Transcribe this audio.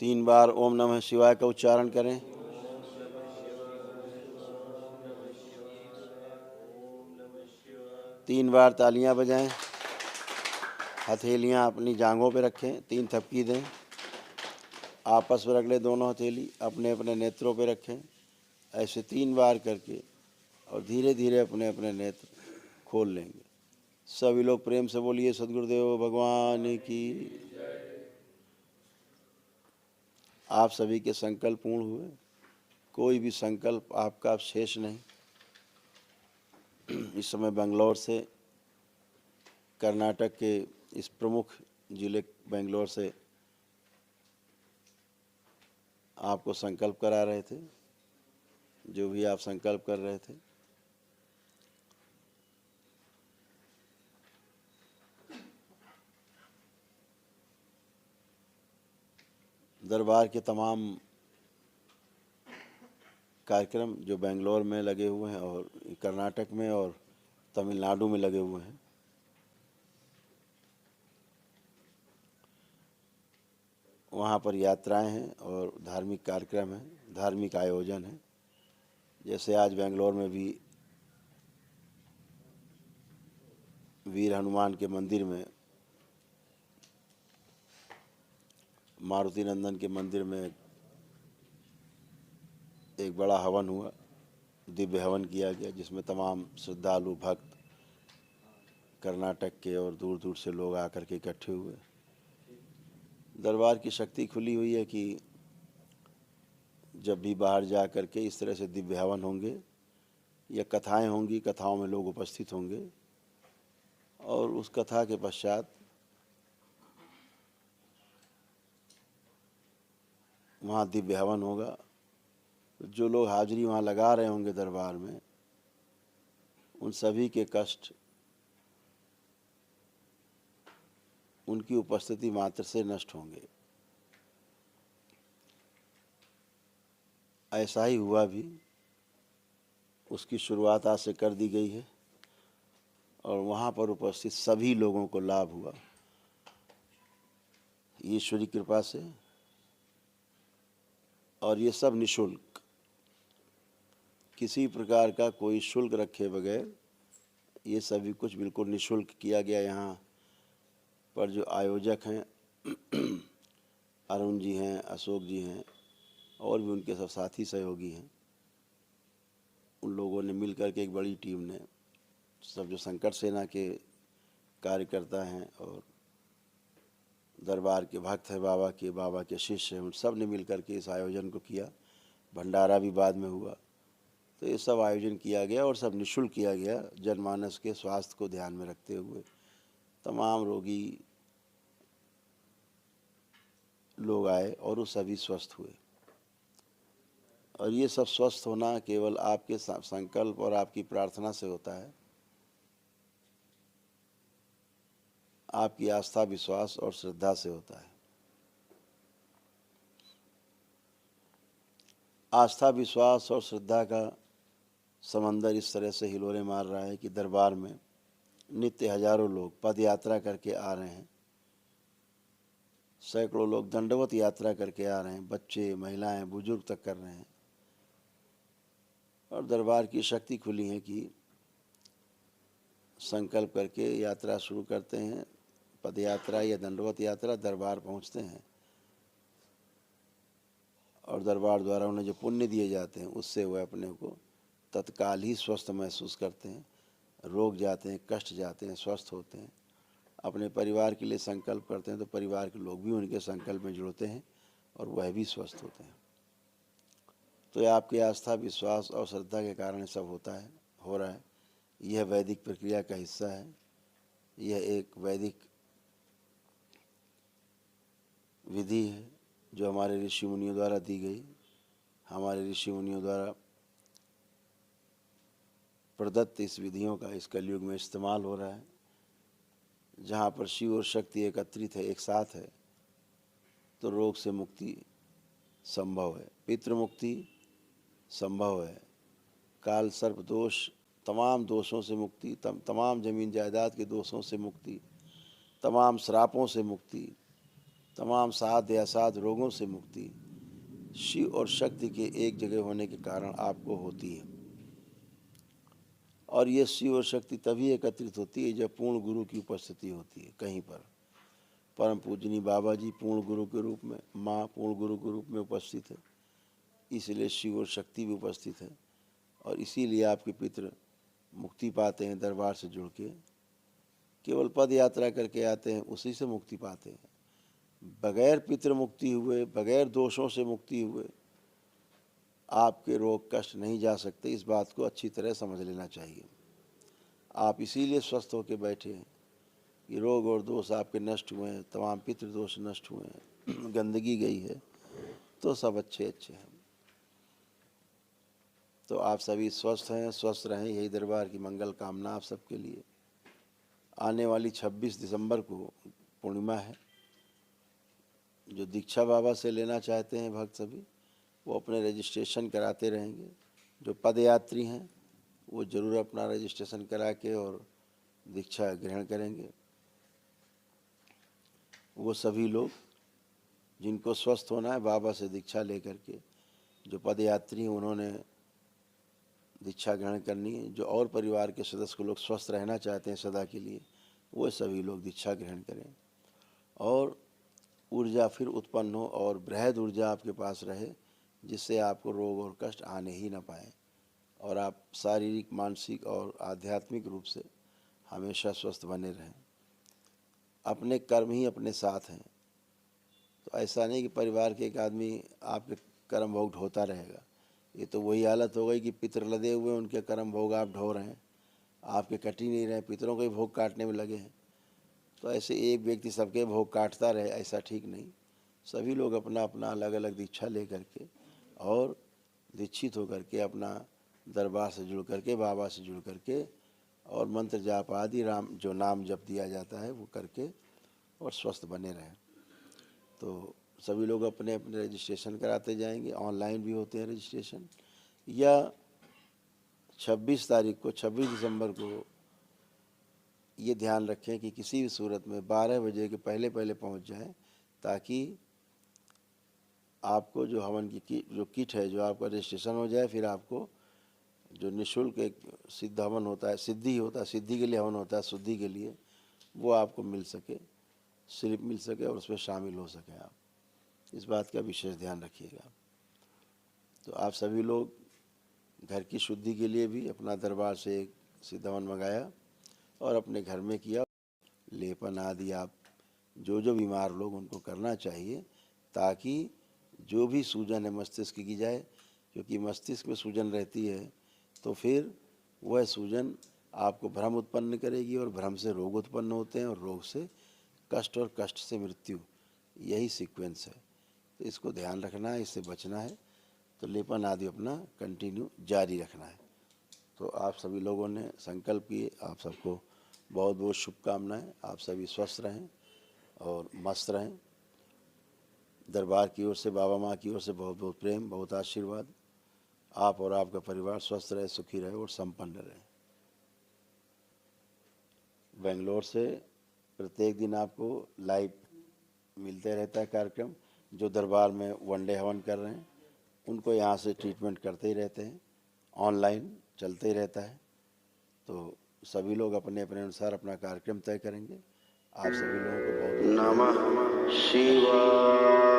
3 बार ओम नमः शिवाय का उच्चारण करें। तीन बार तालियां बजाएं। हथेलियां अपनी जांघों पे रखें, 3 थपकी दें। आपस में रख लें दोनों हथेली, अपने अपने नेत्रों पे रखें। ऐसे 3 बार करके और धीरे धीरे अपने अपने नेत्र खोल लेंगे। सभी लोग प्रेम से बोलिए सद्गुरुदेव भगवान की। आप सभी के संकल्प पूर्ण हुए, कोई भी संकल्प आपका शेष नहीं। इस समय बेंगलोर से, कर्नाटक के इस प्रमुख जिले बेंगलोर से आपको संकल्प करा रहे थे। जो भी आप संकल्प कर रहे थे, दरबार के तमाम कार्यक्रम जो बेंगलोर में लगे हुए हैं और कर्नाटक में और तमिलनाडु में लगे हुए हैं, वहाँ पर यात्राएं हैं और धार्मिक कार्यक्रम हैं, धार्मिक आयोजन हैं। जैसे आज बेंगलोर में भी वीर हनुमान के मंदिर में, मारुति नंदन के मंदिर में एक बड़ा हवन हुआ, दिव्य हवन किया गया, जिसमें तमाम श्रद्धालु भक्त कर्नाटक के और दूर दूर से लोग आकर के इकट्ठे हुए। दरबार की शक्ति खुली हुई है कि जब भी बाहर जा कर के इस तरह से दिव्य हवन होंगे या कथाएं होंगी, कथाओं में लोग उपस्थित होंगे और उस कथा के पश्चात वहाँ दिव्य हवन होगा। जो लोग हाजिरी वहाँ लगा रहे होंगे दरबार में, उन सभी के कष्ट उनकी उपस्थिति मात्र से नष्ट होंगे। ऐसा ही हुआ भी, उसकी शुरुआत आज से कर दी गई है और वहाँ पर उपस्थित सभी लोगों को लाभ हुआ ईश्वरी कृपा से। और ये सब निःशुल्क, किसी प्रकार का कोई शुल्क रखे बगैर ये सभी कुछ बिल्कुल निःशुल्क किया गया। यहाँ पर जो आयोजक हैं अरुण जी हैं, अशोक जी हैं और भी उनके सब साथी सहयोगी हैं, उन लोगों ने मिलकर के एक बड़ी टीम ने, सब जो संकट सेना के कार्यकर्ता हैं और दरबार के भक्त हैं, बाबा के शिष्य हैं, उन सब ने मिलकर के इस आयोजन को किया। भंडारा भी बाद में हुआ। तो ये सब आयोजन किया गया और सब निःशुल्क किया गया, जनमानस के स्वास्थ्य को ध्यान में रखते हुए। तमाम रोगी लोग आए और वो सभी स्वस्थ हुए। और ये सब स्वस्थ होना केवल आपके संकल्प और आपकी प्रार्थना से होता है, आपकी आस्था, विश्वास और श्रद्धा से होता है। आस्था, विश्वास और श्रद्धा का समंदर इस तरह से हिलोरे मार रहा है कि दरबार में नित्य हजारों लोग पद यात्रा करके आ रहे हैं, सैकड़ों लोग दंडवत यात्रा करके आ रहे हैं, बच्चे, महिलाएं, बुजुर्ग तक कर रहे हैं। और दरबार की शक्ति खुली है कि संकल्प करके यात्रा शुरू करते हैं, पद यात्रा या दंडवत यात्रा, दरबार पहुंचते हैं और दरबार द्वारा उन्हें जो पुण्य दिए जाते हैं उससे वह अपने को तत्काल ही स्वस्थ महसूस करते हैं, रोग जाते हैं, कष्ट जाते हैं, स्वस्थ होते हैं। अपने परिवार के लिए संकल्प करते हैं तो परिवार के लोग भी उनके संकल्प में जुड़ते हैं और वह भी स्वस्थ होते हैं। तो यह आपकी आस्था, विश्वास और श्रद्धा के कारण सब हो रहा है। यह वैदिक प्रक्रिया का हिस्सा है। यह एक वैदिक विधि है जो हमारे ऋषि मुनियों द्वारा दी गई, हमारे ऋषि मुनियों द्वारा प्रदत्त इस विधियों का इस कलयुग में इस्तेमाल हो रहा है। जहाँ पर शिव और शक्ति एकत्रित है, एक साथ है, तो रोग से मुक्ति संभव है, पितृ मुक्ति संभव है, काल सर्प दोष, तमाम दोषों से मुक्ति, तमाम जमीन जायदाद के दोषों से मुक्ति, तमाम श्रापों से मुक्ति, तमाम साध या साध रोगों से मुक्ति शिव और शक्ति के एक जगह होने के कारण आपको होती है। और ये शिव और शक्ति तभी एकत्रित होती है जब पूर्ण गुरु की उपस्थिति होती है कहीं पर। परम पूजनीय बाबा जी पूर्ण गुरु के रूप में, माँ पूर्ण गुरु के रूप में उपस्थित है, इसलिए शिव और शक्ति भी उपस्थित है। और इसीलिए आपके पितृ मुक्ति पाते हैं दरबार से जुड़ के। केवल पद यात्रा करके आते हैं, उसी से मुक्ति पाते हैं। बगैर पितृ मुक्ति हुए, बगैर दोषों से मुक्ति हुए आपके रोग कष्ट नहीं जा सकते। इस बात को अच्छी तरह समझ लेना चाहिए। आप इसीलिए स्वस्थ होकर बैठे हैं कि रोग और दोष आपके नष्ट हुए हैं, तमाम पितृ दोष नष्ट हुए हैं, गंदगी गई है, तो सब अच्छे अच्छे हैं। तो आप सभी स्वस्थ हैं, स्वस्थ रहें, यही दरबार की मंगल कामना आप सबके लिए। आने वाली 26 दिसंबर को पूर्णिमा है। जो दीक्षा बाबा से लेना चाहते हैं भक्त सभी, वो अपने रजिस्ट्रेशन कराते रहेंगे। जो पदयात्री हैं वो ज़रूर अपना रजिस्ट्रेशन करा के और दीक्षा ग्रहण करेंगे। वो सभी लोग जिनको स्वस्थ होना है बाबा से दीक्षा लेकर के, जो पदयात्री हैं उन्होंने दीक्षा ग्रहण करनी है। जो और परिवार के सदस्य को लोग स्वस्थ रहना चाहते हैं सदा के लिए, वो सभी लोग दीक्षा ग्रहण करें और ऊर्जा फिर उत्पन्न हो और बृहद ऊर्जा आपके पास रहे, जिससे आपको रोग और कष्ट आने ही न पाए और आप शारीरिक, मानसिक और आध्यात्मिक रूप से हमेशा स्वस्थ बने रहें। अपने कर्म ही अपने साथ हैं। तो ऐसा नहीं कि परिवार के एक आदमी आपके कर्म भोग ढोता रहेगा। ये तो वही हालत हो गई कि पितर लदे हुए उनके कर्म भोग आप ढो रहे हैं, आपके कट ही नहीं रहे, पितरों के भोग काटने में लगे हैं। तो ऐसे एक व्यक्ति सबके भोग काटता रहे, ऐसा ठीक नहीं। सभी लोग अपना अपना अलग अलग दीक्षा ले करके और दीक्षित होकर के अपना दरबार से जुड़ करके, बाबा से जुड़ करके और मंत्र जाप आदि राम जो नाम जप दिया जाता है वो करके और स्वस्थ बने रहें। तो सभी लोग अपने अपने रजिस्ट्रेशन कराते जाएंगे। ऑनलाइन भी होते हैं रजिस्ट्रेशन, या 26 तारीख को, 26 दिसंबर को ये ध्यान रखें कि किसी भी सूरत में 12 बजे के पहले पहले पहुंच जाएं, ताकि आपको जो हवन की जो किट है, जो आपका रजिस्ट्रेशन हो जाए, फिर आपको जो निःशुल्क एक सिद्ध हवन होता है, सिद्धि होता है, सिद्धि के लिए हवन होता है, शुद्धि के लिए, वो आपको मिल सके, स्लिप मिल सके और उसमें शामिल हो सके। आप इस बात का विशेष ध्यान रखिएगा। तो आप सभी लोग घर की शुद्धि के लिए भी अपना दरबार से एक सिद्ध हवन मंगाया और अपने घर में किया। लेपन आदि आप जो जो बीमार लोग उनको करना चाहिए, ताकि जो भी सूजन है मस्तिष्क की जाए, क्योंकि मस्तिष्क में सूजन रहती है तो फिर वह सूजन आपको भ्रम उत्पन्न करेगी और भ्रम से रोग उत्पन्न होते हैं और रोग से कष्ट और कष्ट से मृत्यु। यही सीक्वेंस है। तो इसको ध्यान रखना है, इससे बचना है। तो लेपन आदि अपना कंटिन्यू जारी रखना है। तो आप सभी लोगों ने संकल्प किए। आप सबको बहुत बहुत शुभकामनाएं। आप सभी स्वस्थ रहें और मस्त रहें। दरबार की ओर से, बाबा माँ की ओर से बहुत बहुत प्रेम, बहुत आशीर्वाद। आप और आपका परिवार स्वस्थ रहे, सुखी रहे और संपन्न रहे। बेंगलोर से प्रत्येक दिन आपको लाइव मिलते रहता है कार्यक्रम। जो दरबार में वनडे हवन कर रहे हैं उनको यहाँ से ट्रीटमेंट करते ही रहते हैं, ऑनलाइन चलते ही रहता है। तो सभी लोग अपने अपने अनुसार अपना कार्यक्रम तय करेंगे। आप सभी लोगों को बहुत नमः शिवाय।